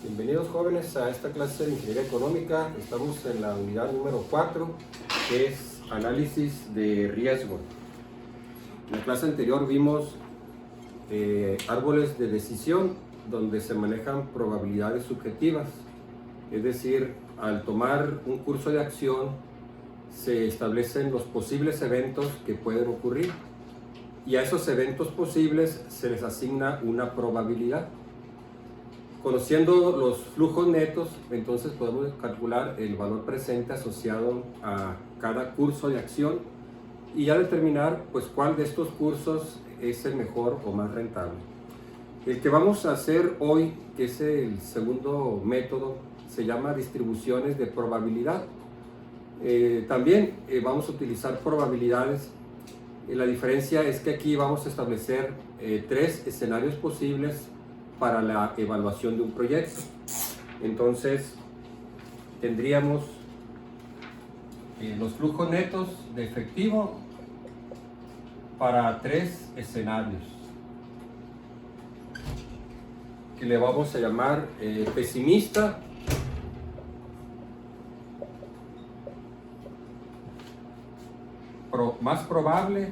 Bienvenidos jóvenes a esta clase de Ingeniería Económica. Estamos en la unidad número 4, que es análisis de riesgo. En la clase anterior vimos árboles de decisión donde se manejan probabilidades subjetivas. Es decir, al tomar un curso de acción se establecen los posibles eventos que pueden ocurrir y a esos eventos posibles se les asigna una probabilidad. Conociendo los flujos netos, entonces podemos calcular el valor presente asociado a cada curso de acción y ya determinar pues cuál de estos cursos es el mejor o más rentable. El que vamos a hacer hoy, que es el segundo método, se llama distribuciones de probabilidad. También vamos a utilizar probabilidades. La diferencia es que aquí vamos a establecer tres escenarios posibles para la evaluación de un proyecto. Entonces tendríamos los flujos netos de efectivo para tres escenarios que le vamos a llamar pesimista, más probable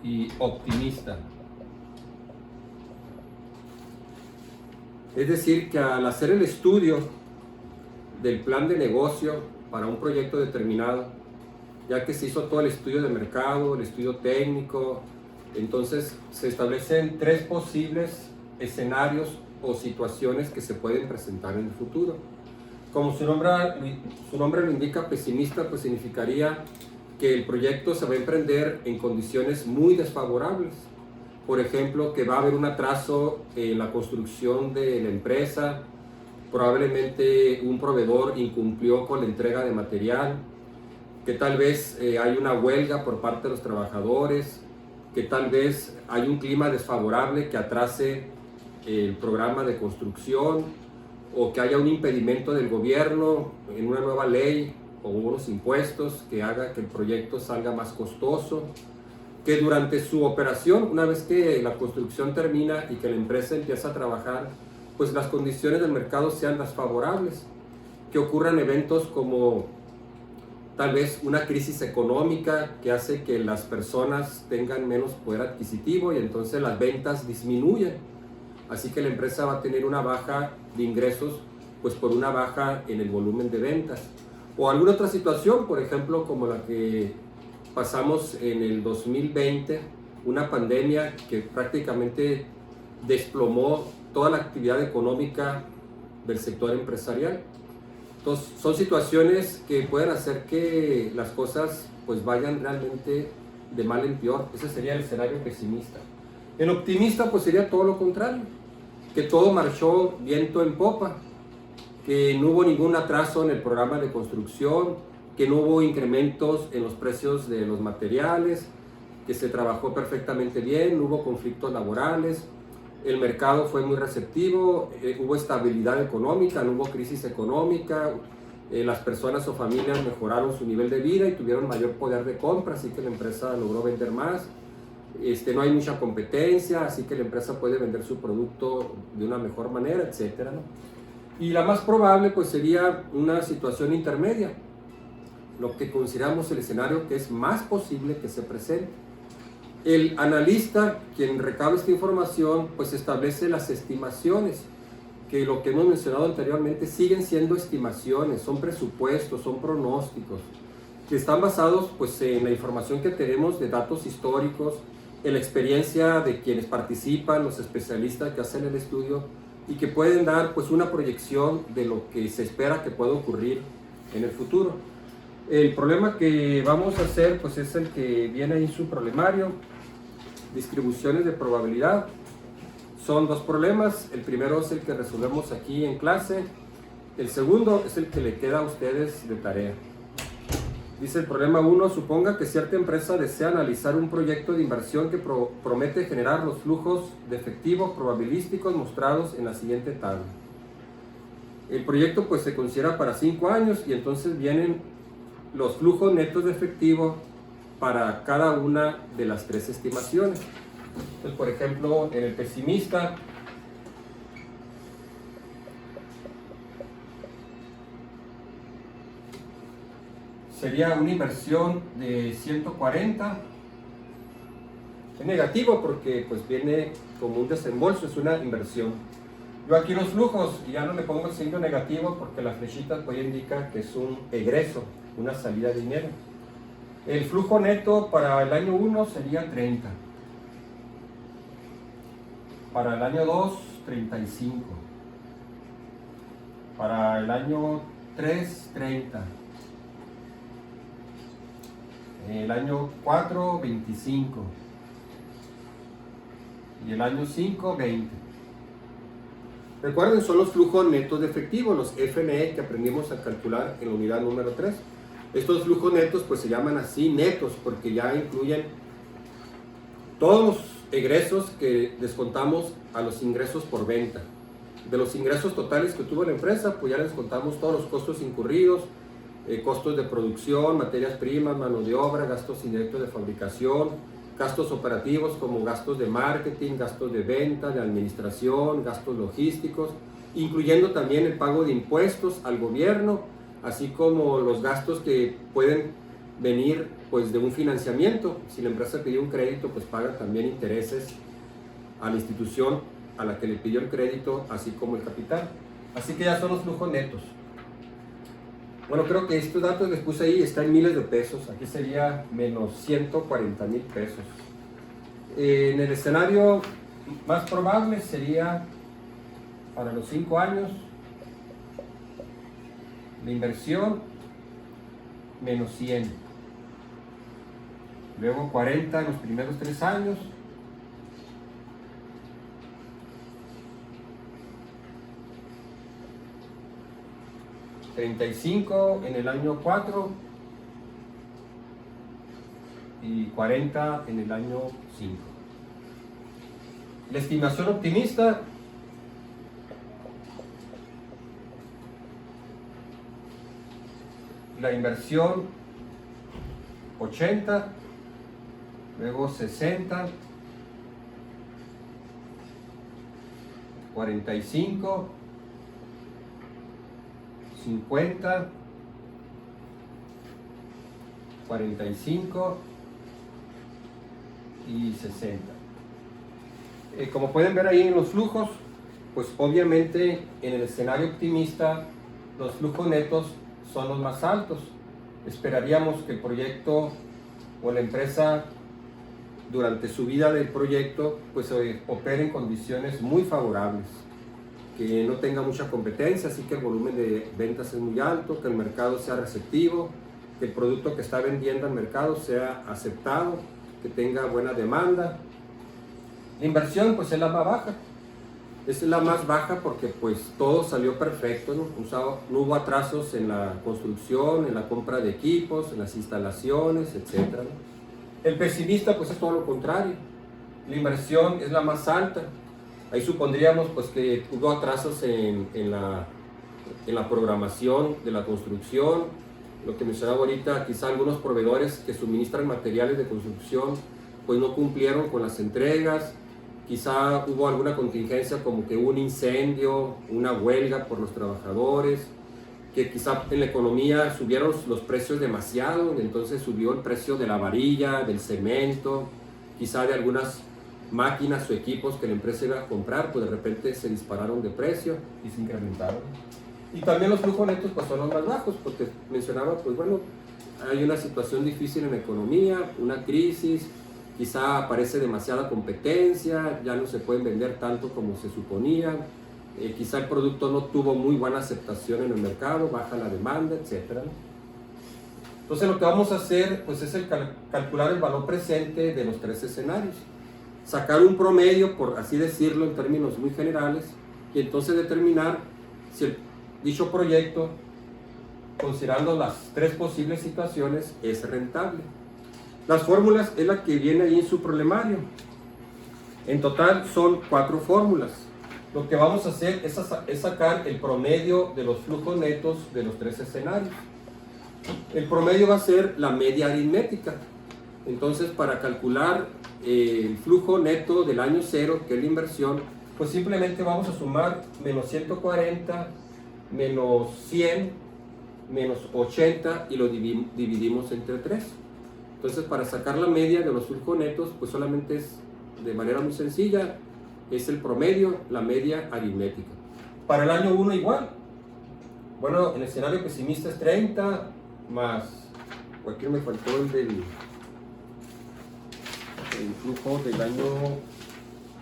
y optimista. Es decir, que al hacer el estudio del plan de negocio para un proyecto determinado, ya que se hizo todo el estudio de mercado, el estudio técnico, entonces se establecen tres posibles escenarios o situaciones que se pueden presentar en el futuro. Como su nombre lo indica, pesimista, pues significaría que el proyecto se va a emprender en condiciones muy desfavorables. Por ejemplo, que va a haber un atraso en la construcción de la empresa, probablemente un proveedor incumplió con la entrega de material, que tal vez hay una huelga por parte de los trabajadores, que tal vez hay un clima desfavorable que atrase el programa de construcción, o que haya un impedimento del gobierno en una nueva ley o unos impuestos que haga que el proyecto salga más costoso, que durante su operación, una vez que la construcción termina y que la empresa empieza a trabajar, pues las condiciones del mercado sean las favorables, que ocurran eventos como tal vez una crisis económica que hace que las personas tengan menos poder adquisitivo y entonces las ventas disminuyen, así que la empresa va a tener una baja de ingresos pues por una baja en el volumen de ventas, o alguna otra situación, por ejemplo, como la que pasamos en el 2020, una pandemia que prácticamente desplomó toda la actividad económica del sector empresarial. Entonces, son situaciones que pueden hacer que las cosas pues vayan realmente de mal en peor. Ese sería el escenario pesimista. El optimista pues sería todo lo contrario, que todo marchó viento en popa, que no hubo ningún atraso en el programa de construcción, que no hubo incrementos en los precios de los materiales, que se trabajó perfectamente bien, no hubo conflictos laborales, el mercado fue muy receptivo, hubo estabilidad económica, no hubo crisis económica, las personas o familias mejoraron su nivel de vida y tuvieron mayor poder de compra, así que la empresa logró vender más, no hay mucha competencia, así que la empresa puede vender su producto de una mejor manera, etc., ¿no? Y la más probable pues sería una situación intermedia, lo que consideramos el escenario que es más posible que se presente. El analista, quien recaba esta información, pues establece las estimaciones, que lo que hemos mencionado anteriormente siguen siendo estimaciones, son presupuestos, son pronósticos, que están basados pues en la información que tenemos de datos históricos, en la experiencia de quienes participan, los especialistas que hacen el estudio, y que pueden dar pues una proyección de lo que se espera que pueda ocurrir en el futuro. El problema que vamos a hacer pues es el que viene ahí en su problemario, distribuciones de probabilidad. Son dos problemas, el primero es el que resolvemos aquí en clase, el segundo es el que le queda a ustedes de tarea. Dice el problema 1, suponga que cierta empresa desea analizar un proyecto de inversión que promete generar los flujos de efectivo probabilísticos mostrados en la siguiente tabla. El proyecto pues se considera para 5 años y entonces vienen los flujos netos de efectivo para cada una de las tres estimaciones. Entonces, por ejemplo, en el pesimista sería una inversión de 140. Es negativo porque pues viene como un desembolso, es una inversión. Yo aquí los flujos ya no le pongo el signo negativo porque la flechita pues indica que es un egreso, una salida de dinero. El flujo neto para el año 1 sería 30. Para el año 2, 35. Para el año 3, 30. El año 4, 25. Y el año 5, 20. Recuerden, son los flujos netos de efectivo, los FNE que aprendimos a calcular en la unidad número 3. Estos flujos netos pues se llaman así netos porque ya incluyen todos los egresos que descontamos a los ingresos por venta. De los ingresos totales que tuvo la empresa, pues ya les descontamos todos los costos incurridos, costos de producción, materias primas, mano de obra, gastos indirectos de fabricación, gastos operativos como gastos de marketing, gastos de venta, de administración, gastos logísticos, incluyendo también el pago de impuestos al gobierno, así como los gastos que pueden venir pues de un financiamiento. Si la empresa pidió un crédito, pues paga también intereses a la institución a la que le pidió el crédito, así como el capital. Así que ya son los flujos netos. Bueno, creo que estos datos les puse ahí, está en miles de pesos. Aquí sería menos 140,000 pesos. En el escenario más probable sería para los 5 años la inversión menos 100. Luego 40 en los primeros 3 años. $35 en el año 4 y 40 en el año 5. La estimación optimista la inversión 80, luego 60, 45, 50, 45 y 60. Como pueden ver ahí en los flujos, pues obviamente en el escenario optimista los flujos netos son los más altos. Esperaríamos que el proyecto o la empresa durante su vida del proyecto pues opere en condiciones muy favorables, que no tenga mucha competencia, así que el volumen de ventas es muy alto, que el mercado sea receptivo, que el producto que está vendiendo al mercado sea aceptado, que tenga buena demanda. La inversión pues es la más baja. Esta es la más baja porque pues todo salió perfecto, ¿no? No hubo atrasos en la construcción, en la compra de equipos, en las instalaciones, etc., ¿no? El pesimista pues es todo lo contrario. La inversión es la más alta. Ahí supondríamos pues que hubo atrasos en la programación de la construcción. Lo que mencionaba ahorita, quizá algunos proveedores que suministran materiales de construcción pues no cumplieron con las entregas. Quizá hubo alguna contingencia como que un incendio, una huelga por los trabajadores, que quizá en la economía subieron los precios demasiado, entonces subió el precio de la varilla, del cemento, quizá de algunas máquinas o equipos que la empresa iba a comprar, pues de repente se dispararon de precio y se incrementaron. Y también los flujos netos pues son los más bajos, porque mencionaba, pues bueno, hay una situación difícil en la economía, una crisis, quizá aparece demasiada competencia, ya no se pueden vender tanto como se suponía, quizá el producto no tuvo muy buena aceptación en el mercado, baja la demanda, etc. Entonces lo que vamos a hacer pues es calcular el valor presente de los 3 escenarios, sacar un promedio, por así decirlo en términos muy generales, y entonces determinar si dicho proyecto, considerando las 3 posibles situaciones, es rentable. Las fórmulas es la que viene ahí en su problemario. En total son 4 fórmulas. Lo que vamos a hacer es sacar el promedio de los flujos netos de los 3 escenarios. El promedio va a ser la media aritmética. Entonces, para calcular el flujo neto del año 0, que es la inversión, pues simplemente vamos a sumar menos 140, menos 100 menos 80 y lo dividimos entre 3. Entonces, para sacar la media de los flujos netos, pues solamente es de manera muy sencilla, es el promedio, la media aritmética. Para el año 1 igual. Bueno, en el escenario pesimista es 30 más, aquí me faltó el flujo del año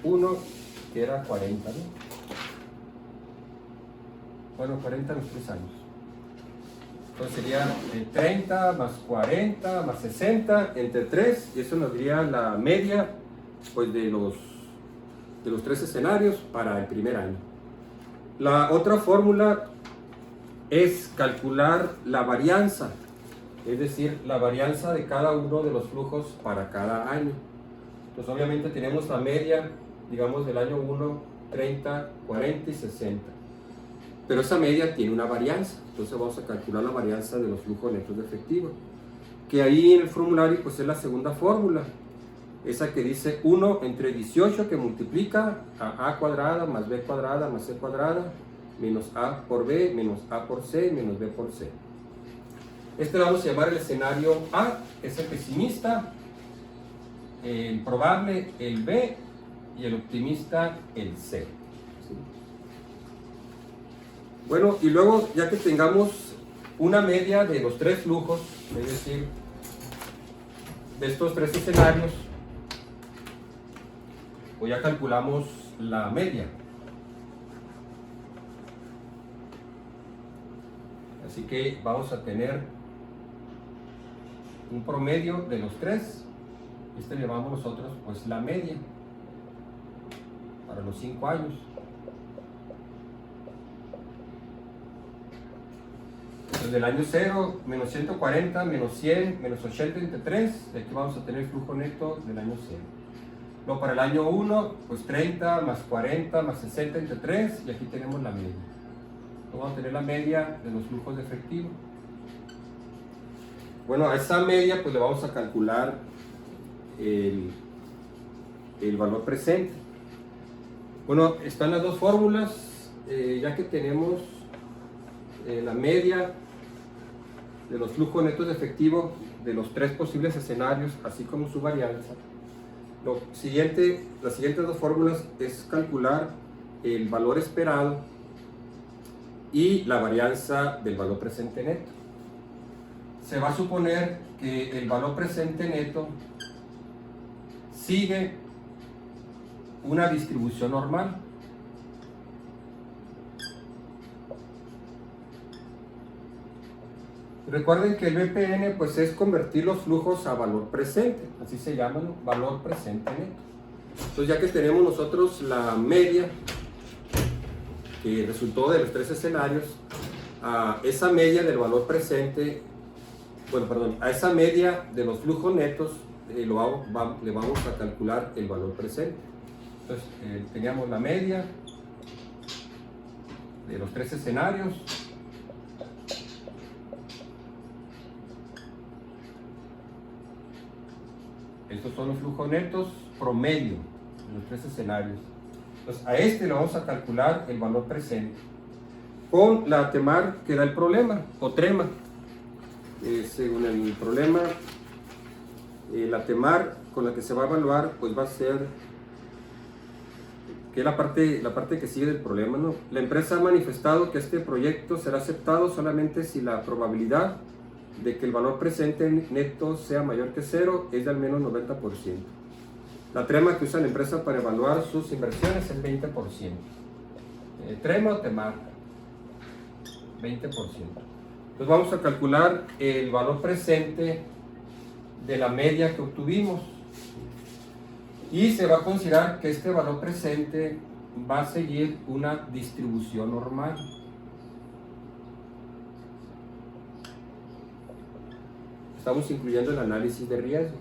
1, que era 40, ¿no? Bueno, 40 en los 3 años. Entonces sería 30 más 40 más 60 entre 3, y eso nos daría la media, pues, de los 3 escenarios para el primer año. La otra fórmula es calcular la varianza, es decir, la varianza de cada uno de los flujos para cada año. Entonces obviamente tenemos la media, digamos, del año 1, 30, 40 y 60. Pero esa media tiene una varianza, entonces vamos a calcular la varianza de los flujos netos de efectivo, que ahí en el formulario pues es la segunda fórmula, esa que dice 1 entre 18, que multiplica a cuadrada más b cuadrada más c cuadrada menos a por b menos a por c menos b por c. Este lo vamos a llamar el escenario A, es el pesimista, el probable el B y el optimista el C. ¿Sí? Bueno, y luego ya que tengamos una media de los 3 flujos, es decir, de estos 3 escenarios, pues ya calculamos la media. Así que vamos a tener un promedio de los 3. Este le llamamos nosotros pues la media para los 5 años. Entonces del año 0, menos 140, menos 100, menos 80 entre 3, de aquí vamos a tener el flujo neto del año 0. Luego para el año 1, pues 30 más 40 más 60 entre 3, y aquí tenemos la media. Luego vamos a tener la media de los flujos de efectivo. Bueno, a esa media pues le vamos a calcular el valor presente. Bueno, están las dos fórmulas, ya que tenemos la media de los flujos netos de efectivo de los 3 posibles escenarios, así como su varianza. Las siguientes dos fórmulas es calcular el valor esperado y la varianza del valor presente neto. Se va a suponer que el valor presente neto sigue una distribución normal. Recuerden que el BPN pues es convertir los flujos a valor presente, así se llama, ¿no? Valor presente neto. Entonces ya que tenemos nosotros la media que resultó de los 3 escenarios, a esa media del valor presente, a esa media de los flujos netos le vamos a calcular el valor presente. Entonces teníamos la media de los 3 escenarios. Estos son los flujos netos promedio de los 3 escenarios. Entonces a este le vamos a calcular el valor presente con la TEMAR que da el problema, o TREMA. Según el problema, la TEMAR con la que se va a evaluar pues va a ser, que es la parte que sigue del problema, ¿no? La empresa ha manifestado que este proyecto será aceptado solamente si la probabilidad de que el valor presente neto sea mayor que 0 es de al menos 90%. La TREMA que usa la empresa para evaluar sus inversiones es 20%. TREMA o TEMAR, 20%. Entonces vamos a calcular el valor presente de la media que obtuvimos. Y se va a considerar que este valor presente va a seguir una distribución normal. Estamos incluyendo el análisis de riesgo.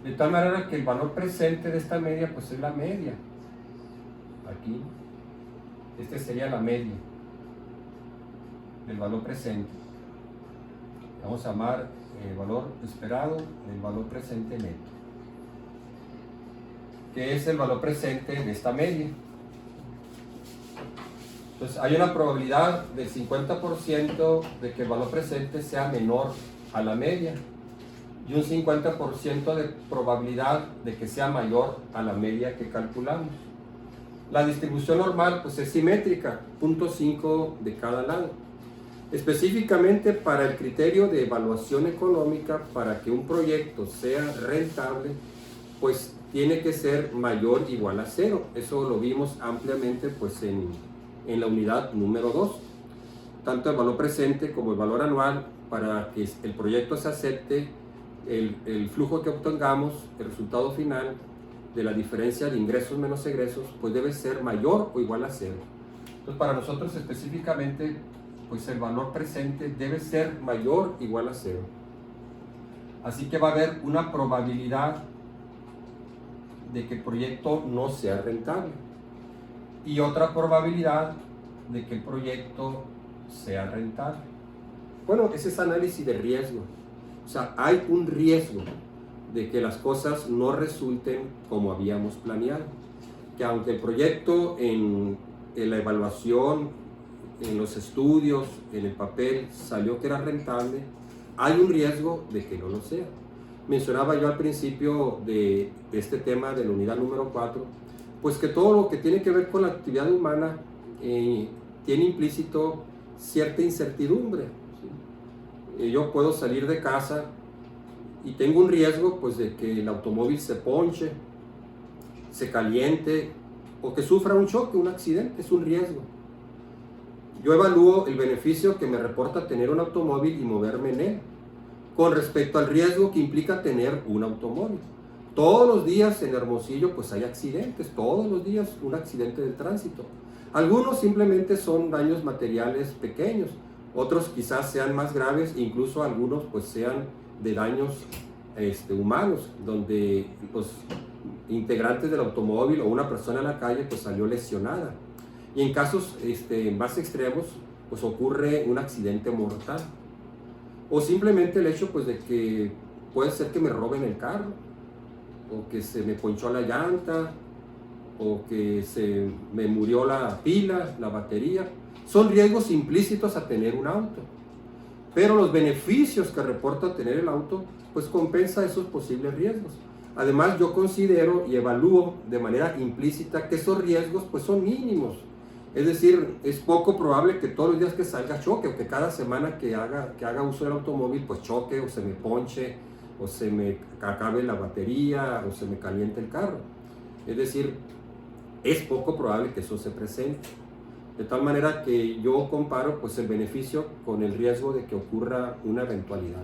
De tal manera que el valor presente de esta media pues es la media. Aquí. Este sería la media del valor presente. Vamos a llamar el valor esperado del valor presente neto, que es el valor presente de esta media. Entonces hay una probabilidad del 50% de que el valor presente sea menor a la media y un 50% de probabilidad de que sea mayor a la media que calculamos. La distribución normal pues es simétrica, 0.5 de cada lado. Específicamente para el criterio de evaluación económica, para que un proyecto sea rentable, pues tiene que ser mayor o igual a 0. Eso lo vimos ampliamente pues en la unidad número 2. Tanto el valor presente como el valor anual, para que el proyecto se acepte, el flujo que obtengamos, el resultado final de la diferencia de ingresos menos egresos, pues debe ser mayor o igual a 0. Entonces para nosotros específicamente, pues el valor presente debe ser mayor o igual a 0. Así que va a haber una probabilidad de que el proyecto no sea rentable y otra probabilidad de que el proyecto sea rentable. Bueno, ese es análisis de riesgo. O sea, hay un riesgo de que las cosas no resulten como habíamos planeado. Que aunque el proyecto en la evaluación, en los estudios, en el papel, salió que era rentable, hay un riesgo de que no lo sea. Mencionaba yo al principio de este tema de la unidad número 4, pues que todo lo que tiene que ver con la actividad humana tiene implícito cierta incertidumbre. ¿Sí? Yo puedo salir de casa y tengo un riesgo pues de que el automóvil se ponche, se caliente o que sufra un choque, un accidente, es un riesgo. Yo evalúo el beneficio que me reporta tener un automóvil y moverme en él, con respecto al riesgo que implica tener un automóvil. Todos los días en Hermosillo pues hay accidentes, todos los días un accidente de tránsito. Algunos simplemente son daños materiales pequeños, otros quizás sean más graves, incluso algunos pues sean de daños humanos, donde los integrantes del automóvil o una persona en la calle pues salió lesionada. Y en casos más extremos pues ocurre un accidente mortal. O simplemente el hecho pues de que puede ser que me roben el carro, o que se me ponchó la llanta, o que se me murió la pila, la batería. Son riesgos implícitos a tener un auto. Pero los beneficios que reporta tener el auto pues compensa esos posibles riesgos. Además yo considero y evalúo de manera implícita que esos riesgos pues son mínimos. Es decir, es poco probable que todos los días que salga choque, o que cada semana que haga uso del automóvil pues choque, o se me ponche, o se me acabe la batería, o se me caliente el carro. Es decir, es poco probable que eso se presente. De tal manera que yo comparo pues el beneficio con el riesgo de que ocurra una eventualidad.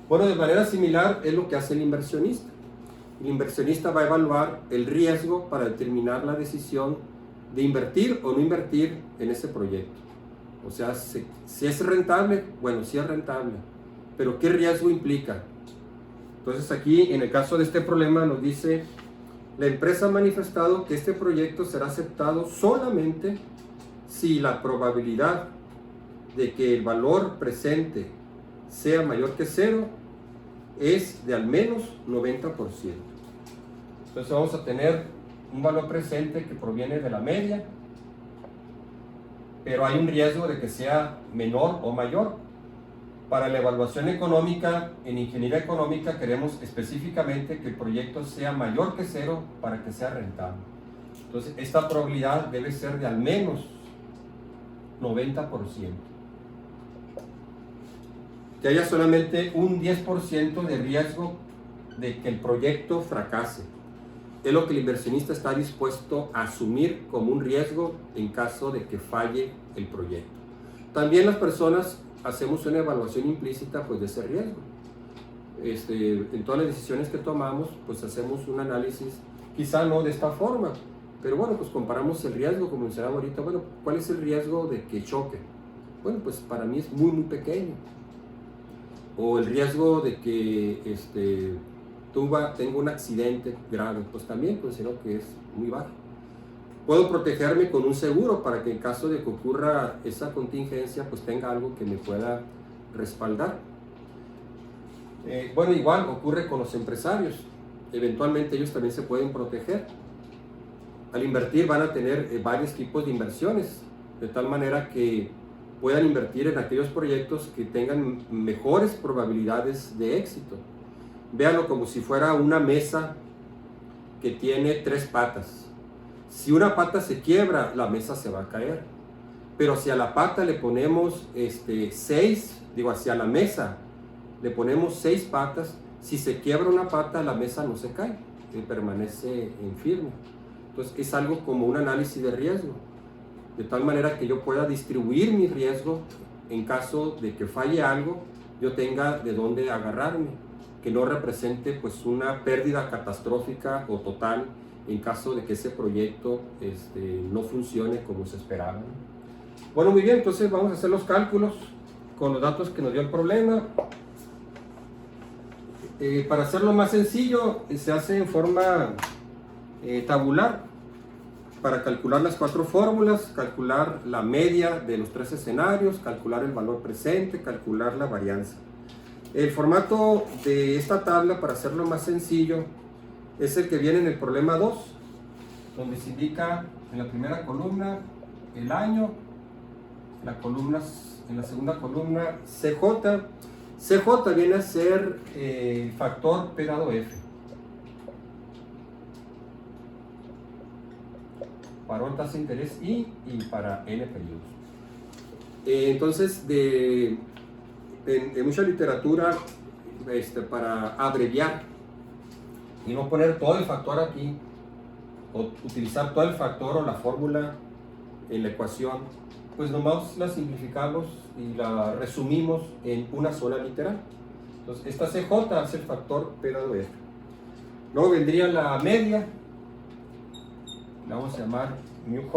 Bueno, de manera similar es lo que hace el inversionista. El inversionista va a evaluar el riesgo para determinar la decisión de invertir o no invertir en ese proyecto. O sea, si es rentable, bueno, sí es rentable, pero ¿qué riesgo implica? Entonces aquí, en el caso de este problema, nos dice, la empresa ha manifestado que este proyecto será aceptado solamente si la probabilidad de que el valor presente sea mayor que 0 es de al menos 90%. Entonces vamos a tener un valor presente que proviene de la media, pero hay un riesgo de que sea menor o mayor. Para la evaluación económica, en ingeniería económica queremos específicamente que el proyecto sea mayor que 0 para que sea rentable. Entonces esta probabilidad debe ser de al menos 90%. Que haya solamente un 10% de riesgo de que el proyecto fracase. Es lo que el inversionista está dispuesto a asumir como un riesgo en caso de que falle el proyecto. También las personas hacemos una evaluación implícita pues, de ese riesgo. En todas las decisiones que tomamos, pues hacemos un análisis, quizá no de esta forma, pero bueno, pues comparamos el riesgo, como mencionaba ahorita, bueno, ¿cuál es el riesgo de que choque? Bueno, pues para mí es muy, muy pequeño. O el riesgo de que tengo un accidente grave, pues también considero que es muy bajo. Puedo protegerme con un seguro para que en caso de que ocurra esa contingencia, pues tenga algo que me pueda respaldar. Bueno, igual ocurre con los empresarios. Eventualmente ellos también se pueden proteger. Al invertir van a tener varios tipos de inversiones. de tal manera que puedan invertir en aquellos proyectos que tengan mejores probabilidades de éxito. Véanlo como si fuera una mesa que tiene 3 patas. Si una pata se quiebra, la mesa se va a caer. Pero si a la pata le ponemos hacia la mesa le ponemos 6 patas, si se quiebra una pata, la mesa no se cae, permanece en firme. Entonces es algo como un análisis de riesgo, de tal manera que yo pueda distribuir mi riesgo en caso de que falle algo, yo tenga de dónde agarrarme, que no represente pues una pérdida catastrófica o total en caso de que ese proyecto no funcione como se esperaba. Bueno, muy bien, entonces vamos a hacer los cálculos con los datos que nos dio el problema. Para hacerlo más sencillo, se hace en forma tabular, para calcular las 4 fórmulas, calcular la media de los 3 escenarios, calcular el valor presente, calcular la varianza. El formato de esta tabla, para hacerlo más sencillo, es el que viene en el problema 2, donde se indica en la primera columna el año, en la segunda columna CJ. CJ viene a ser el factor P dado F. Para una tasa de interés I y para N periodos. Entonces, en mucha literatura, para abreviar y no poner todo el factor aquí, o utilizar todo el factor o la fórmula en la ecuación, pues nomás la simplificamos y la resumimos en una sola literal. Entonces, esta CJ hace el factor P dado F. Luego vendría la media, la vamos a llamar μJ.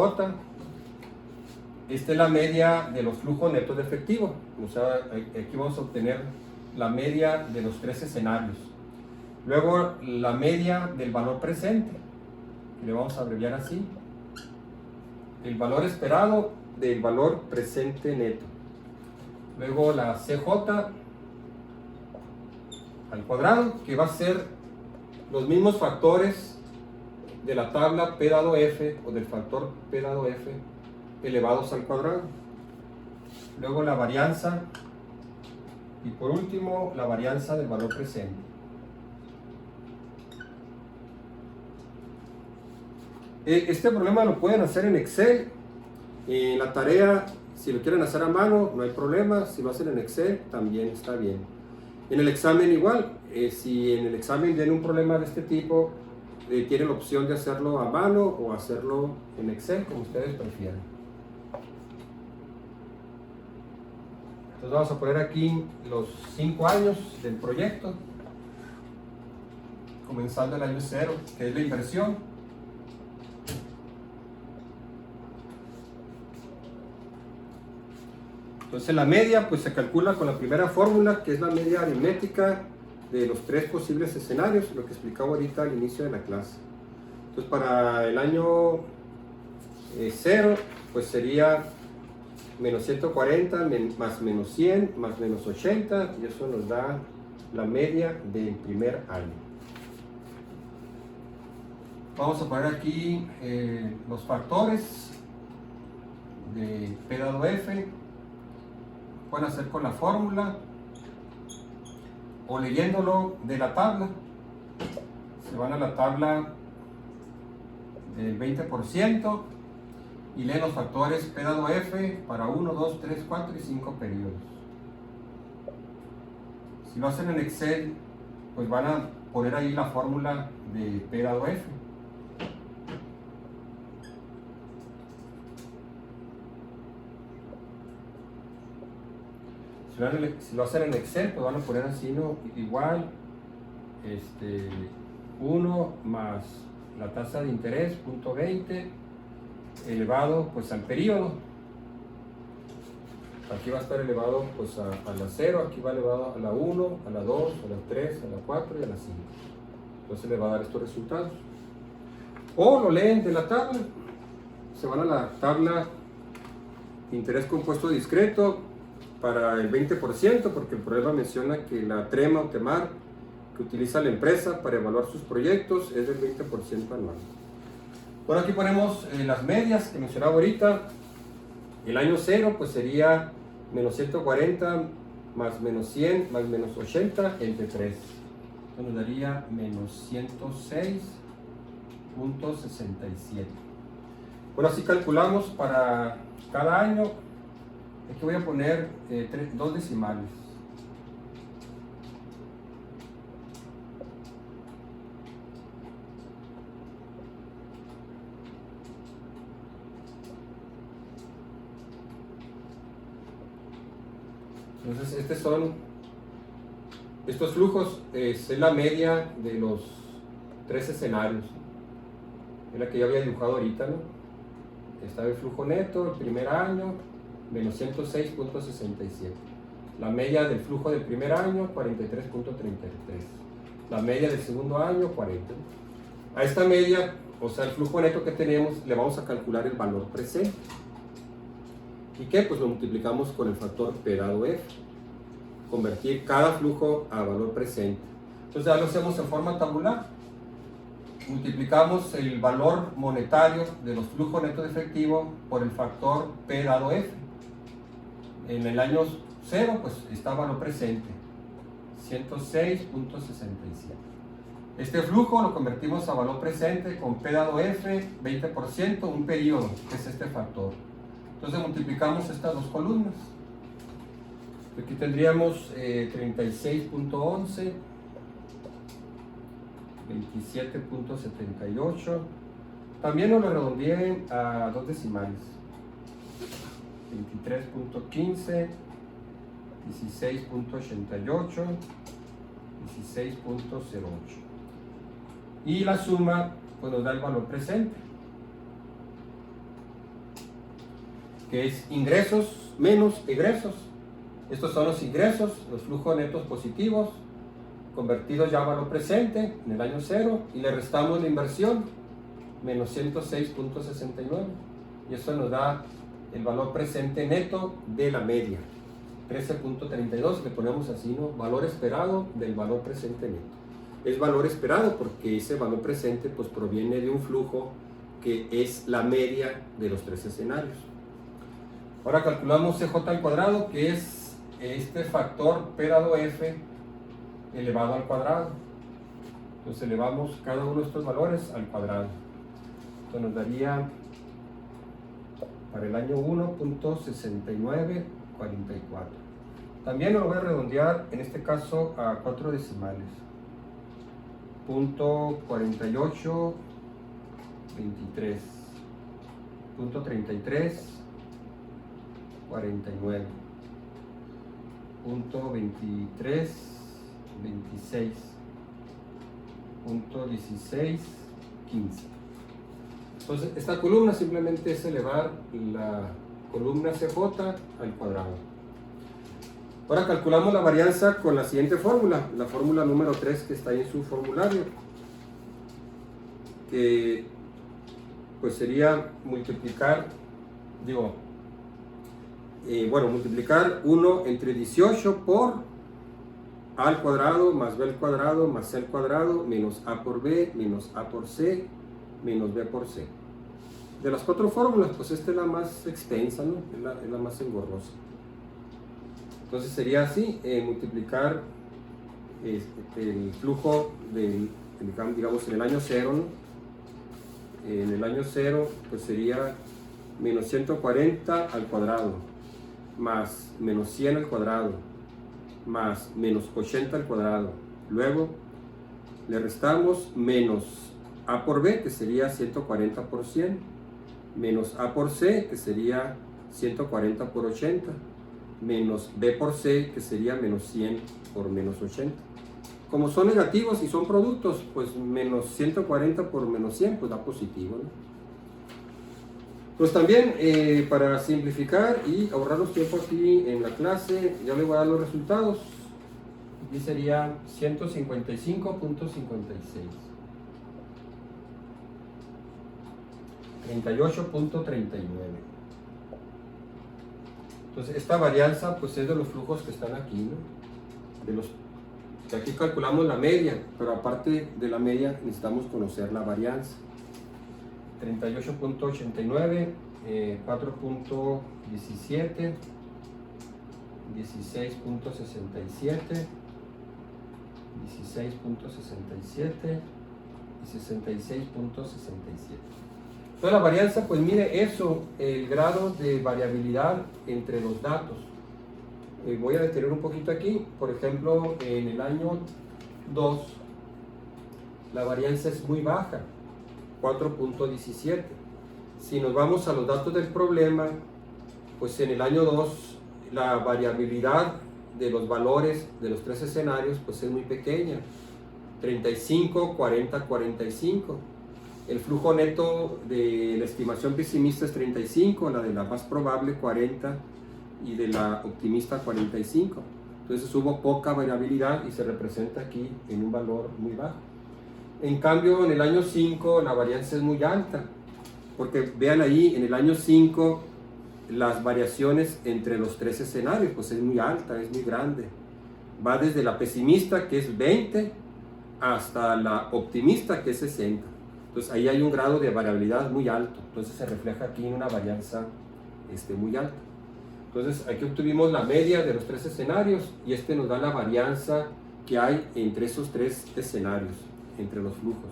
Esta es la media de los flujos netos de efectivo. O sea, aquí vamos a obtener la media de los 3 escenarios. Luego la media del valor presente, que le vamos a abreviar así. El valor esperado del valor presente neto. Luego la CJ al cuadrado, que va a ser los mismos factores de la tabla P dado F o del factor P dado F elevados al cuadrado. Luego la varianza y por último la varianza del valor presente. Este problema lo pueden hacer en Excel. En la tarea, si lo quieren hacer a mano, no hay problema. Si lo hacen en Excel, también está bien. En el examen igual. Si en el examen tienen un problema de este tipo, tienen la opción de hacerlo a mano o hacerlo en Excel, como ustedes prefieran. Entonces vamos a poner aquí los 5 años del proyecto, comenzando el año 0, que es la inversión. Entonces la media pues se calcula con la primera fórmula, que es la media aritmética de los 3 posibles escenarios, lo que explicaba ahorita al inicio de la clase. Entonces para el año 0 pues sería menos 140 más menos 100 más menos 80, y eso nos da la media del primer año. Vamos a poner aquí los factores de P dado F. Pueden hacer con la fórmula o leyéndolo de la tabla. Se van a la tabla del 20% y leen los factores P dado F para 1, 2, 3, 4 y 5 periodos. Si lo hacen en Excel, pues van a poner ahí la fórmula de P dado F. Si lo hacen en Excel, pues van a poner así, ¿no? Igual 1 más la tasa de interés, punto 20, elevado pues al periodo. Aquí va a estar elevado pues a la 0, aquí va elevado a la 1, a la 2, a la 3, a la 4 y a la 5. Entonces le va a dar estos resultados. O lo leen de la tabla, se van a la tabla de interés compuesto discreto para el 20%, porque el problema menciona que la trema o temar que utiliza la empresa para evaluar sus proyectos es del 20% anual. Por aquí ponemos las medias que mencionaba ahorita. El año 0 pues sería menos 140 más menos 100 más menos 80 entre 3. Esto nos daría menos 106.67. Bueno, así calculamos para cada año. Aquí voy a poner 2 decimales. Entonces, estos flujos es la media de los 3 escenarios. Es la que yo había dibujado ahorita, ¿no? Está el flujo neto, el primer año, menos 106.67. La media del flujo del primer año, 43.33. La media del segundo año, 40. A esta media, o sea, el flujo neto que tenemos, le vamos a calcular el valor presente. ¿Y qué? Pues lo multiplicamos con el factor P dado F. Convertir cada flujo a valor presente. Entonces ya lo hacemos en forma tabular. Multiplicamos el valor monetario de los flujos netos de efectivo por el factor P dado F. En el año 0 pues está valor presente, 106.67. Este flujo lo convertimos a valor presente con P dado F, 20%, un periodo, que es este factor. Entonces multiplicamos estas dos columnas. Aquí tendríamos 36.11, 27.78. También nos lo redondeé a 2 decimales. 23.15, 16.88, 16.08. Y la suma pues nos da el valor presente, que es ingresos menos egresos. Estos son los ingresos, los flujos netos positivos, convertidos ya a valor presente en el año 0, y le restamos la inversión, menos 106.69, y eso nos da el valor presente neto de la media, 13.32, le ponemos así, ¿no? Valor esperado del valor presente neto. Es valor esperado porque ese valor presente pues proviene de un flujo que es la media de los 3 escenarios. Ahora calculamos CJ al cuadrado, que es este factor P dado F elevado al cuadrado. Entonces elevamos cada uno de estos valores al cuadrado. Esto nos daría para el año 1.6944. También lo voy a redondear, en este caso a 4 decimales. Punto 4823, punto 33 49, punto 23 26, punto 16 15. Entonces esta columna simplemente es elevar la columna CJ al cuadrado. Ahora calculamos la varianza con la siguiente fórmula, la fórmula número 3 que está ahí en su formulario, que pues sería multiplicar, multiplicar 1 entre 18 por a al cuadrado más b al cuadrado más c al cuadrado menos a por b menos a por c menos b por c. De las 4 fórmulas, pues esta es la más extensa, ¿no? Es la más engorrosa. Entonces sería así, multiplicar el flujo digamos en el año 0, ¿no? En el año 0 pues sería menos 140 al cuadrado más menos 100 al cuadrado más menos 80 al cuadrado. Luego le restamos menos a por b, que sería 140 por 100, menos a por c, que sería 140 por 80, menos b por c, que sería menos 100 por menos 80. Como son negativos y son productos, pues menos 140 por menos 100 pues da positivo, ¿no? Pues también para simplificar y ahorrarnos tiempo aquí en la clase, ya le voy a dar los resultados. Aquí sería 155.56, 38.39. Entonces esta varianza pues es de los flujos que están aquí, ¿no? Que aquí calculamos la media, pero aparte de la media necesitamos conocer la varianza. 38.89, 4.17, 16.67, 16.67 y 66.67. Entonces la varianza, pues mire eso, el grado de variabilidad entre los datos. Voy a detener un poquito aquí. Por ejemplo, en el año 2 la varianza es muy baja, 4.17. Si nos vamos a los datos del problema, pues en el año 2 la variabilidad de los valores de los tres escenarios pues es muy pequeña, 35, 40, 45. El flujo neto de la estimación pesimista es 35, la de la más probable 40 y de la optimista 45. Entonces hubo poca variabilidad y se representa aquí en un valor muy bajo. En cambio, en el año 5 la varianza es muy alta, porque vean ahí, en el año 5 las variaciones entre los tres escenarios pues es muy alta, es muy grande. Va desde la pesimista, que es 20, hasta la optimista, que es 60. Entonces ahí hay un grado de variabilidad muy alto. Entonces se refleja aquí en una varianza muy alta. Entonces aquí obtuvimos la media de los tres escenarios y nos da la varianza que hay entre esos tres escenarios, entre los flujos.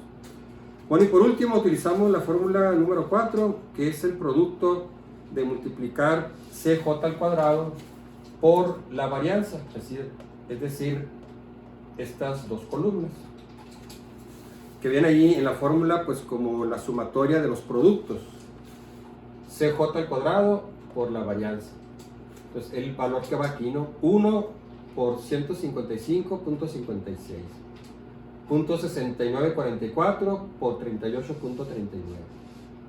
Bueno, y por último utilizamos la fórmula número 4, que es el producto de multiplicar CJ al cuadrado por la varianza, es decir, estas dos columnas, que viene allí en la fórmula pues como la sumatoria de los productos, CJ al cuadrado por la varianza. Entonces el valor que va aquí, ¿no? 1 por 155.56. .6944 por 38.39.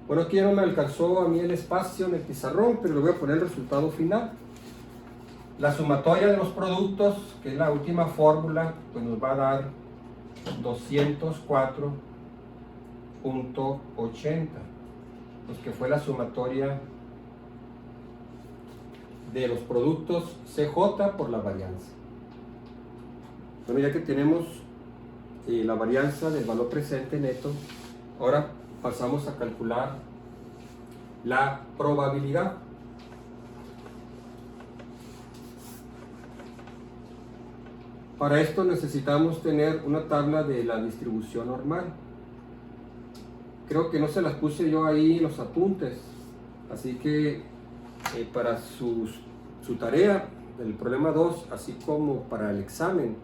Bueno, aquí ya no me alcanzó a mí el espacio en el pizarrón, pero le voy a poner el resultado final. La sumatoria de los productos, que es la última fórmula, pues nos va a dar 204.80, pues que fue la sumatoria de los productos CJ por la varianza. Bueno, ya que tenemos la varianza del valor presente neto, ahora pasamos a calcular la probabilidad. Para esto necesitamos tener una tabla de la distribución normal. Creo que no se las puse yo ahí en los apuntes, así que para su tarea, el problema 2, así como para el examen,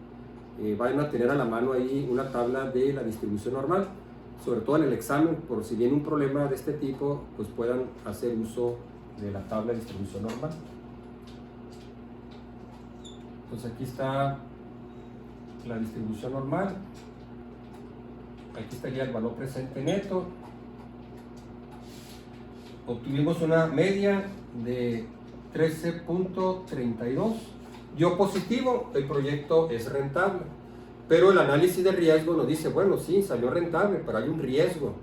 van a tener a la mano ahí una tabla de la distribución normal, sobre todo en el examen, por si viene un problema de este tipo, pues puedan hacer uso de la tabla de distribución normal. Entonces aquí está la distribución normal, aquí estaría el valor presente neto, obtuvimos una media de 13.32, dio positivo, el proyecto es rentable, pero el análisis de riesgo nos dice, bueno, sí, salió rentable, pero hay un riesgo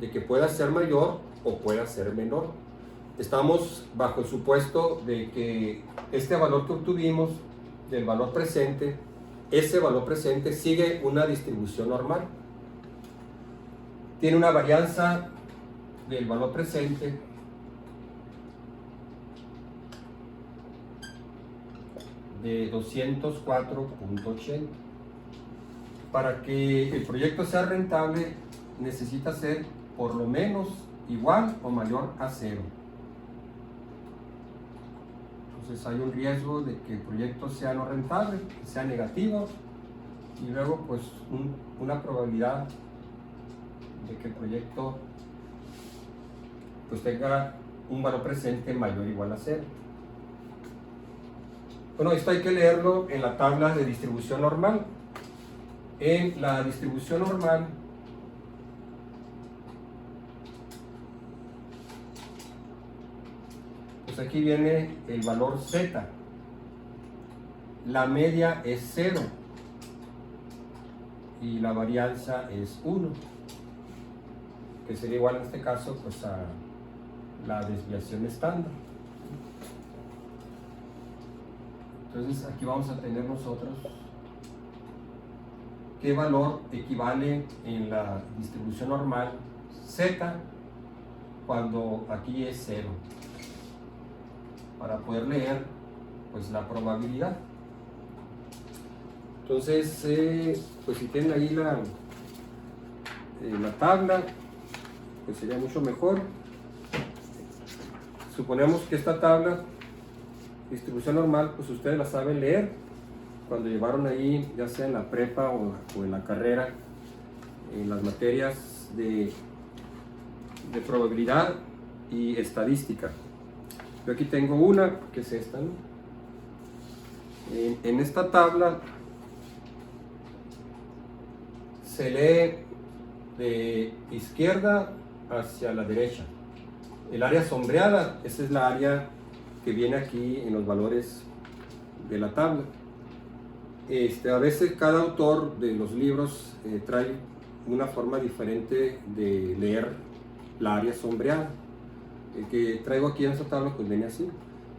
de que pueda ser mayor o pueda ser menor. Estamos bajo el supuesto de que este valor que obtuvimos del valor presente, ese valor presente sigue una distribución normal. Tiene una varianza del valor presente de 204.80. Para que el proyecto sea rentable necesita ser por lo menos igual o mayor a 0. Entonces hay un riesgo de que el proyecto sea no rentable, que sea negativo, y luego pues una probabilidad de que el proyecto pues tenga un valor presente mayor o igual a 0. Bueno, esto hay que leerlo en la tabla de distribución normal. En la distribución normal, pues aquí viene el valor Z. La media es 0 y la varianza es 1, que sería igual en este caso pues a la desviación estándar. Entonces aquí vamos a tener nosotros qué valor equivale en la distribución normal Z cuando aquí es 0, para poder leer pues la probabilidad. Entonces, pues si tienen ahí la tabla, pues sería mucho mejor. Suponemos que esta tabla, distribución normal, pues ustedes la saben leer cuando llevaron ahí, ya sea en la prepa o en la carrera, en las materias de probabilidad y estadística. Yo aquí tengo una, que es esta, ¿no? En esta tabla se lee de izquierda hacia la derecha. El área sombreada, esa es la área que viene aquí en los valores de la tabla. A veces cada autor de los libros trae una forma diferente de leer la área sombreada. El que traigo aquí en esta tabla pues viene así.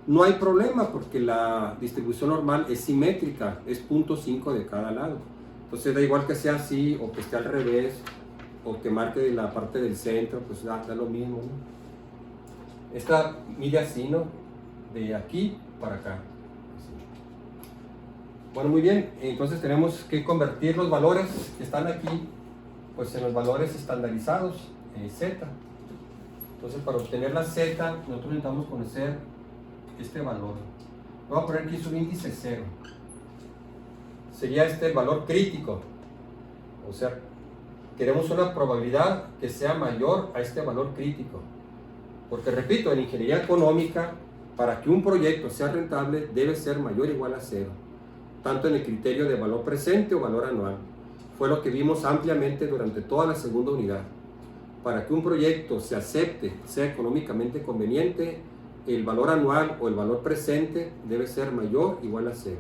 No hay problema porque la distribución normal es simétrica, es 0.5 de cada lado. Entonces da igual que sea así o que esté al revés o que marque la parte del centro, pues da lo mismo, ¿no? Esta mide así, ¿no? De aquí para acá. Así. Bueno, muy bien. Entonces tenemos que convertir los valores que están aquí, pues en los valores estandarizados, Z. Entonces para obtener la Z, nosotros necesitamos conocer este valor. Voy a poner aquí su índice 0. Sería el valor crítico. O sea, queremos una probabilidad que sea mayor a este valor crítico. Porque repito, en ingeniería económica, para que un proyecto sea rentable, debe ser mayor o igual a 0. Tanto en el criterio de valor presente o valor anual. Fue lo que vimos ampliamente durante toda la segunda unidad. Para que un proyecto se acepte, sea económicamente conveniente, el valor anual o el valor presente debe ser mayor o igual a 0.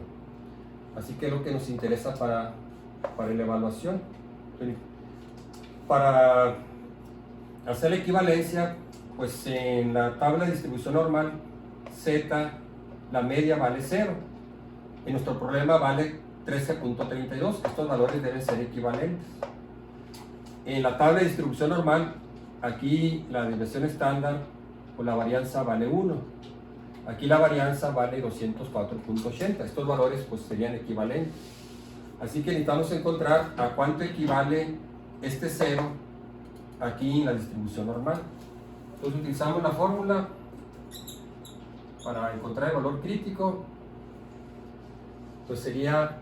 Así que es lo que nos interesa para la evaluación. Para hacer la equivalencia, pues en la tabla de distribución normal, Z, la media vale 0. En nuestro problema vale 13.32. Estos valores deben ser equivalentes. En la tabla de distribución normal, aquí la desviación estándar o la varianza vale 1. Aquí la varianza vale 204.80. Estos valores pues serían equivalentes. Así que necesitamos encontrar a cuánto equivale este 0 aquí en la distribución normal. Entonces utilizamos la fórmula para encontrar el valor crítico. Pues sería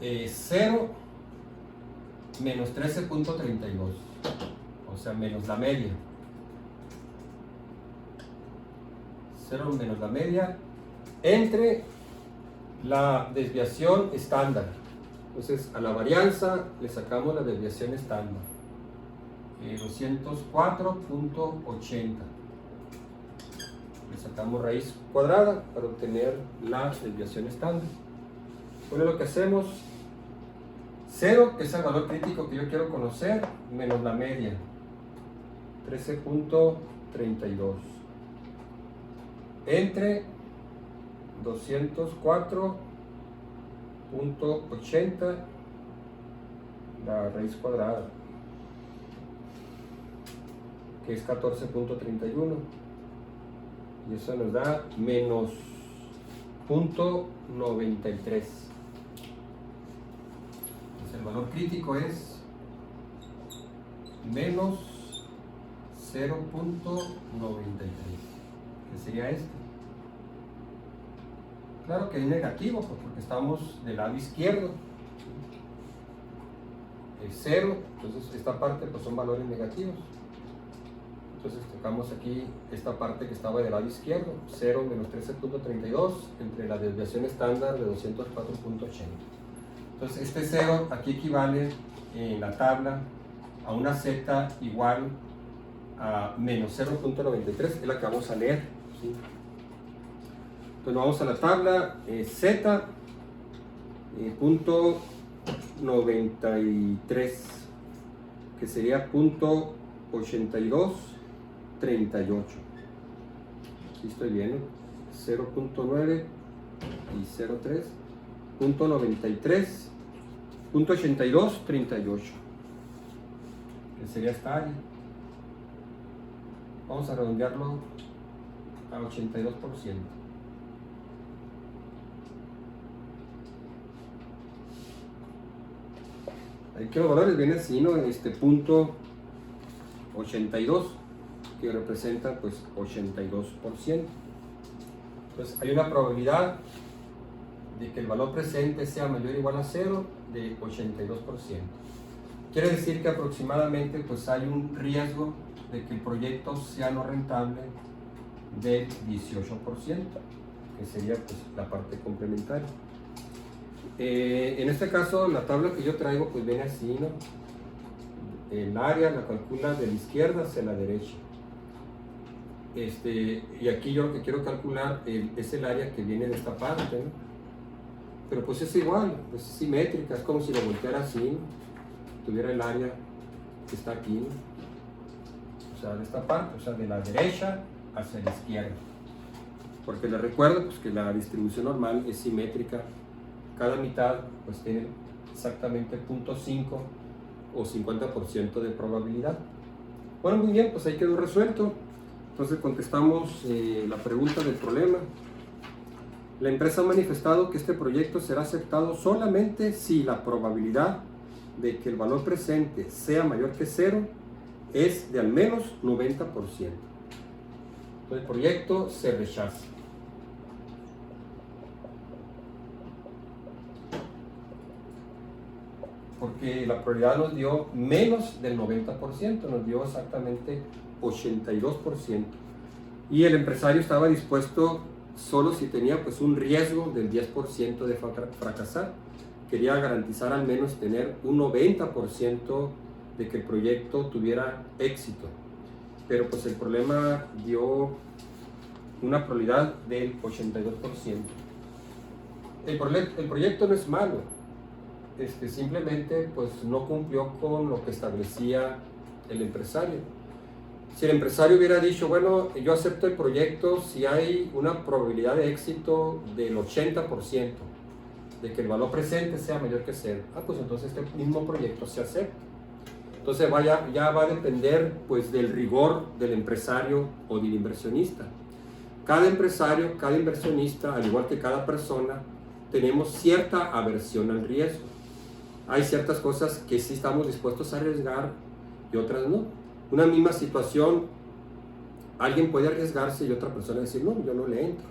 0 menos 13.32, o sea, menos la media. 0 menos la media entre la desviación estándar. Entonces a la varianza le sacamos la desviación estándar, 204.80. Le sacamos raíz cuadrada para obtener la desviación estándar. Bueno, lo que hacemos, 0, que es el valor crítico que yo quiero conocer, menos la media, 13.32, entre 204.80, la raíz cuadrada, que es 14.31, y eso nos da menos 0.93. El valor crítico es menos 0.93, que sería este. Claro que es negativo porque estamos del lado izquierdo. Es 0, entonces esta parte pues son valores negativos. Entonces tocamos aquí esta parte que estaba del lado izquierdo, 0 menos 13.32 entre la desviación estándar de 204.80. Entonces este 0 aquí equivale en la tabla a una Z igual a menos 0.93, es la que vamos a leer, ¿sí? Entonces vamos a la tabla, Z, punto 93, que sería punto 8238. Aquí estoy viendo, 0.9 y 0.3, punto 93, punto 8238, que sería esta área. Vamos a redondearlo a 82%. Aquí los valores vienen así, ¿no? Punto 82, que representa pues 82%. Entonces hay una probabilidad de que el valor presente sea mayor o igual a 0 de 82%. Quiere decir que aproximadamente pues hay un riesgo de que el proyecto sea no rentable del 18%, que sería pues la parte complementaria. En este caso la tabla que yo traigo pues viene así, ¿no? El área la calcula de la izquierda hacia la derecha. Y aquí yo lo que quiero calcular es el área que viene de esta parte, ¿no? Pero pues es igual, pues es simétrica, es como si lo volteara así, ¿no? Tuviera el área que está aquí, ¿no? O sea, de esta parte, o sea, de la derecha hacia la izquierda. Porque les recuerdo pues, que la distribución normal es simétrica. Cada mitad pues tiene exactamente 0.5 o 50% de probabilidad. Bueno, muy bien, pues ahí quedó resuelto. Entonces contestamos la pregunta del problema. La empresa ha manifestado que este proyecto será aceptado solamente si la probabilidad de que el valor presente sea mayor que 0 es de al menos 90%. Entonces el proyecto se rechaza. Porque la probabilidad nos dio menos del 90%, nos dio exactamente 82%. Y el empresario estaba dispuesto solo si tenía pues un riesgo del 10% de fracasar. Quería garantizar al menos tener un 90% de que el proyecto tuviera éxito. Pero pues el problema dio una probabilidad del 82%. El proyecto no es malo. Simplemente pues no cumplió con lo que establecía el empresario. Si el empresario hubiera dicho, bueno, yo acepto el proyecto si hay una probabilidad de éxito del 80%, de que el valor presente sea mayor que 0, pues entonces este mismo proyecto se acepta. Entonces ya va a depender pues del rigor del empresario o del inversionista. Cada empresario, cada inversionista, al igual que cada persona, tenemos cierta aversión al riesgo. Hay ciertas cosas que sí estamos dispuestos a arriesgar y otras no. Una misma situación, alguien puede arriesgarse y otra persona decir, no, yo no le entro.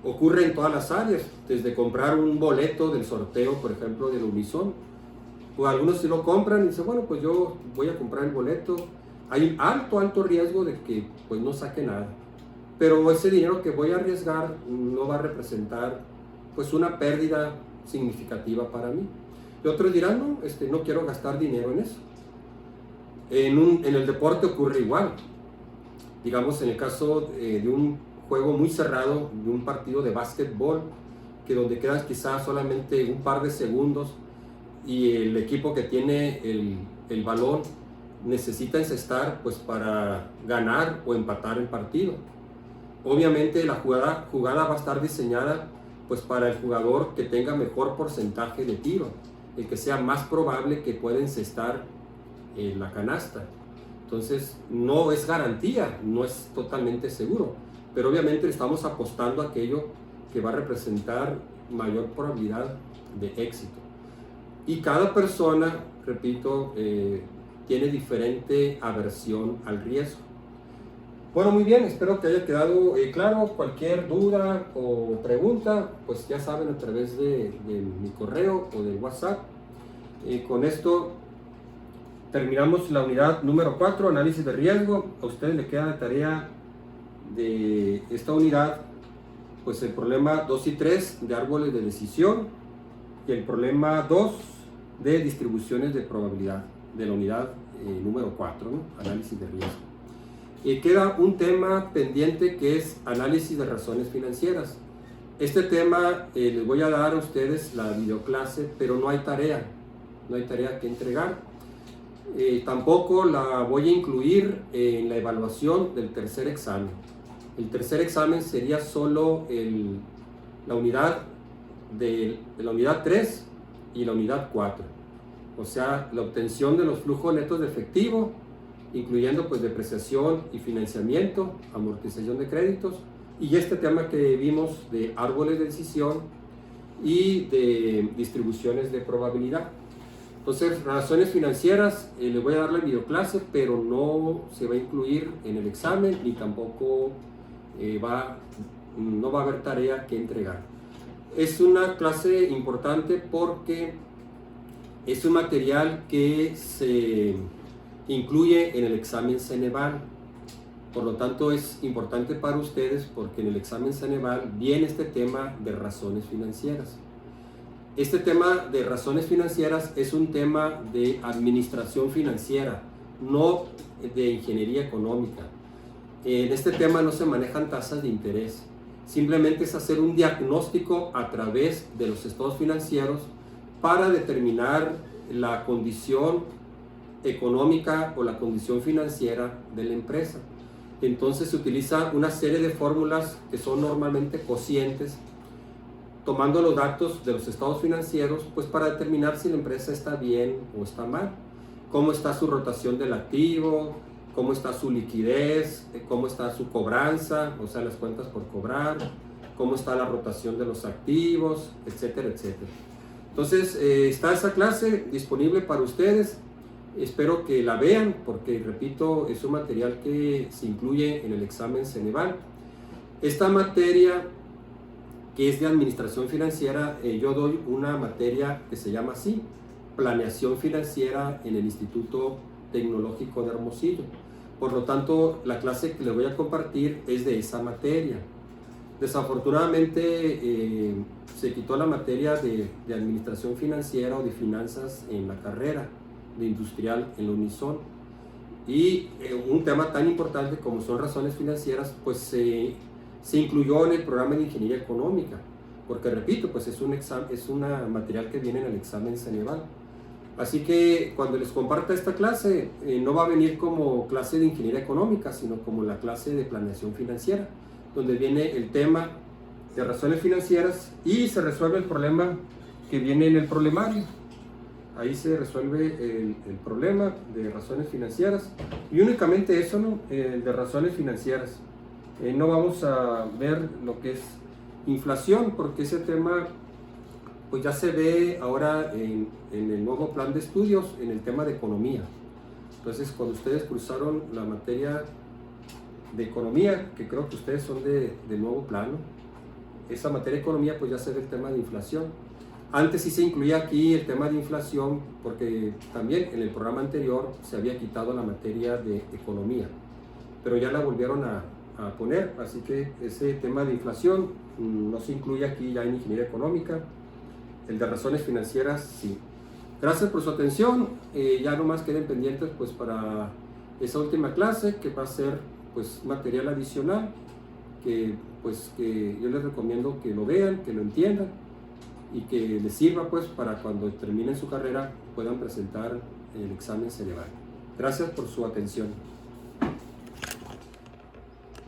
Ocurre en todas las áreas, desde comprar un boleto del sorteo, por ejemplo, del Unison. O algunos sí lo compran y dicen, bueno, pues yo voy a comprar el boleto. Hay un alto riesgo de que pues no saque nada. Pero ese dinero que voy a arriesgar no va a representar pues una pérdida significativa para mí. Y otros dirán, no, no quiero gastar dinero en eso. En el deporte ocurre igual. Digamos, en el caso de un juego muy cerrado, de un partido de básquetbol, que donde quedan quizás solamente un par de segundos y el equipo que tiene el balón necesita encestar pues, para ganar o empatar el partido. Obviamente la jugada va a estar diseñada pues, para el jugador que tenga mejor porcentaje de tiro, el que sea más probable que pueda encestar la canasta. Entonces no es garantía, no es totalmente seguro, pero obviamente estamos apostando a aquello que va a representar mayor probabilidad de éxito. Y cada persona, repito, tiene diferente aversión al riesgo. Bueno, muy bien, espero que haya quedado claro. Cualquier duda o pregunta, pues ya saben, a través de mi correo o del WhatsApp. Con esto terminamos la unidad número 4, análisis de riesgo. A ustedes les queda de tarea de esta unidad, pues el problema 2 y 3 de árboles de decisión y el problema 2 de distribuciones de probabilidad de la unidad número 4, ¿no? Análisis de riesgo. Queda un tema pendiente que es análisis de razones financieras. Este tema les voy a dar a ustedes la videoclase, pero no hay tarea que entregar. Tampoco la voy a incluir en la evaluación del tercer examen. El tercer examen sería solo la unidad de la unidad 3 y la unidad 4. O sea, la obtención de los flujos netos de efectivo incluyendo pues depreciación y financiamiento, amortización de créditos, y este tema que vimos de árboles de decisión y de distribuciones de probabilidad. Entonces, razones financieras, le voy a dar la videoclase, pero no se va a incluir en el examen ni tampoco no va a haber tarea que entregar. Es una clase importante porque es un material que se incluye en el examen Ceneval. Por lo tanto, es importante para ustedes porque en el examen Ceneval viene este tema de razones financieras. Este tema de razones financieras es un tema de administración financiera, no de ingeniería económica. En este tema no se manejan tasas de interés, simplemente es hacer un diagnóstico a través de los estados financieros para determinar la condición económica o la condición financiera de la empresa. Entonces se utiliza una serie de fórmulas que son normalmente cocientes, tomando los datos de los estados financieros, pues para determinar si la empresa está bien o está mal, cómo está su rotación del activo, cómo está su liquidez, cómo está su cobranza, o sea, las cuentas por cobrar, cómo está la rotación de los activos, etcétera, etcétera. Entonces, está esa clase disponible para ustedes. Espero que la vean porque, repito, es un material que se incluye en el examen Ceneval. Esta materia, que es de administración financiera, yo doy una materia que se llama así, planeación financiera en el Instituto Tecnológico de Hermosillo. Por lo tanto, la clase que les voy a compartir es de esa materia. Desafortunadamente, se quitó la materia de administración financiera o de finanzas en la carrera de industrial en la Unison. Y un tema tan importante como son razones financieras, pues se incluyó en el programa de ingeniería económica, porque repito, pues es una material que viene en el examen Ceneval. Así que cuando les comparta esta clase, no va a venir como clase de ingeniería económica, sino como la clase de planeación financiera, donde viene el tema de razones financieras y se resuelve el problema que viene en el problemario. Ahí se resuelve el problema de razones financieras y únicamente eso, ¿no? El de razones financieras. No vamos a ver lo que es inflación, porque ese tema pues ya se ve ahora en el nuevo plan de estudios, en el tema de economía. Entonces, cuando ustedes cursaron la materia de economía, que creo que ustedes son del nuevo plano, esa materia de economía pues ya se ve el tema de inflación. Antes sí se incluía aquí el tema de inflación, porque también en el programa anterior se había quitado la materia de economía, pero ya la volvieron a poner, así que ese tema de inflación no se incluye aquí ya en ingeniería económica. El de razones financieras sí. Gracias por su atención. Ya nomás queden pendientes pues para esa última clase, que va a ser pues material adicional, que yo les recomiendo que lo vean, que lo entiendan y que les sirva pues para cuando terminen su carrera puedan presentar el examen Ceneval. Gracias por su atención.